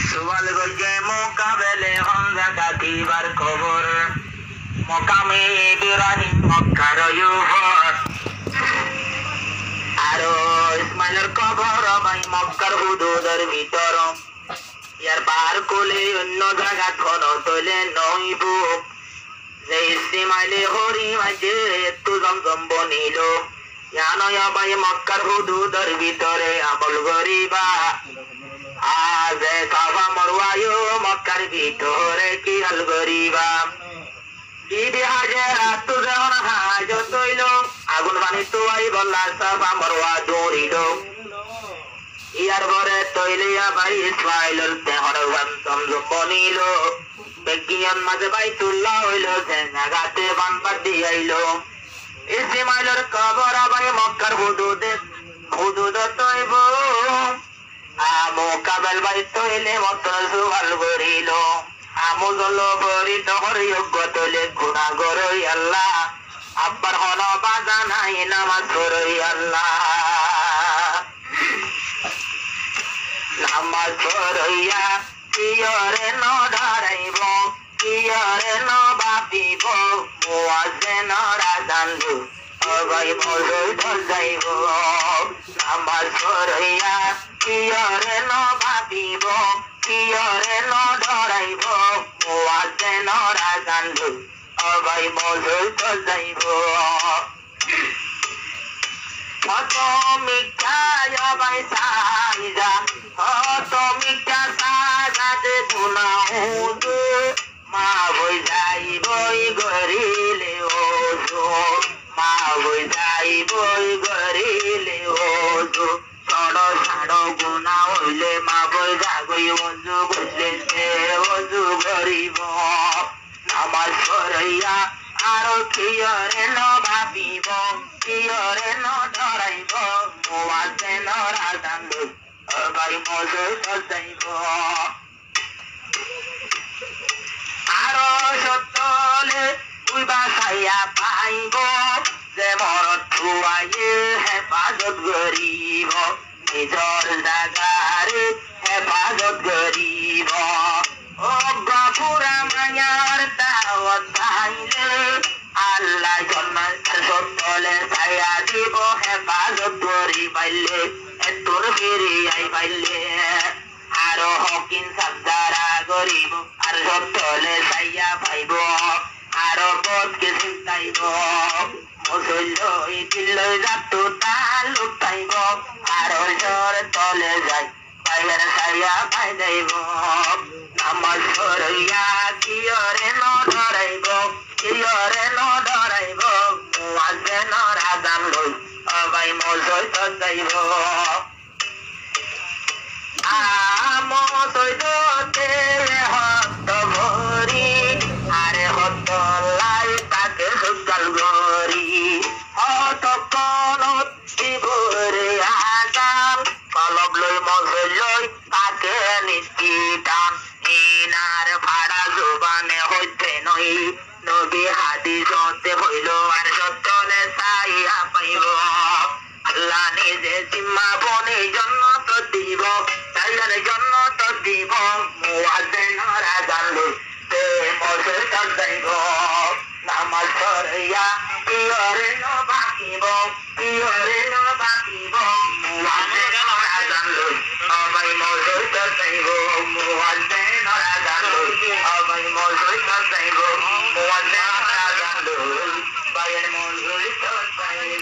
সুয়াল গজে মোকাবেলে হমজা কাকিবার খবর মকামে ইব্রাহিম মক্কার ইউফর আরো ইসমাইলের কবর ভাই মক্কার হুদুদের ভিতর ইয়ার পার কোলে অন্য জায়গা কোন তোলে নইব যে ইসমাইলে হরি মাঝে একটু জমজম বনিল ইয়ানয়া ভাই মক্কার হুদুদের ভিতরে আমল গরিবা আজ কাবা মরওয়ায়ো মক্কার ভিতরে কি হাল গরিবা বিবি হাজেরা তো যখন হাজত হইল আগুন পানি তোয়াই বললা সাফা মরওয়া দৌড়িল ইয়ার ঘরে তৈলিয়া ভাই ইসমাইলের দেহর জমজম বনিল বেগিয়ান মাঝে বাইতুল্লাহ হইল জাগাতে বানপার দিয়াইল ইসমাইলের কবর ভাই মক্কার হুদুদ তৈব মোকাবেল বাই তৈলে মতন সুয়াল গরিল আমুজল বরি তহর যোগ্য তৈলে গুণা গরই আল্লাহ আব্বার হন বাজা নাই নামাজ গরই আল্লাহ নামাজ গরইয়া কিয়রে ন ধরাইব কিয়রে ন বাপিব মুয়াজে ন রাজানলু অবাই মজুর যাইব নামাজ গরইয়া কিয়রে ন ভাবিব কিয়রে ন ধরাইব মুয়াজে ন রাজানলু অবাই মজুর যাইব হত মিকায় অবাই সাইজা হত মিকা সাজাতে গুনাহুদু মা বই যাইবই গরিলে ওজু মা বই যাইবই গরিলে ওজু ছড় ছাড় গুণা হইলে মা বই জাগই অজু করলে সে অজু করিব নামাজ পড়িয়া আরো কিয়রে ন ভাবিব কিয়রে ন ধরাইব মুয়াজে ন রাজানলু অবাই মজুর যাইব আরো সতলে উইবা খাইয়া পাইব যে মরত থুয়াইয়ে হেফাজত গরিব নিজর জাগারে হেফাজত গরিব ও গফুরা মায়ার দাওয়াত খাইলে আল্লাহ জন্নাতের সতলে ছায়া দিব হেফাজত গরি পাইলে তোর ফিরিয়াই পাইলে আরো হকিন সাবদারা গরিব আর সতলে ছায়া পাইব আরো পথকে চিন্তাইব মুসল্ল দিল যাতো তালু পাইব আরো জোর তলে যাই পাইবেন ছায়া পাই যাইব নামাজ পড়িয়া কিয়রে ন ধরাইব কিয়রে ন ধরাইব মুয়াজে ন রাজান লই অবাই মজুর যাইব আমসৈদতে হত ভরি আরে হত লাই তাকে সুকাল গরি হত কলত শিবরে আজান কলব লই মজুর লই তাকে নিষ্টি টান ইনার ফাড়া জোবানে হইতে নই নবী হাদিসতে হইল আর সত্যলে চাইয়া পাইব আল্লাহ নিজে জিম্মা বনে জন্নত দিব তাইলে জন্নত দিব মুয়াজে ন রাজানলু তে মজুর যাইব নামাজ পড়িয়া কিয়রে ন বাকিব কিয়রে ন বাকিব মুয়াজে ন রাজানলু অবাই মজুর যাইব মুয়াজে ন রাজানলু অবাই মজুর যাইব মুয়াজে ন রাজানলু বাইরে মজুর যাইব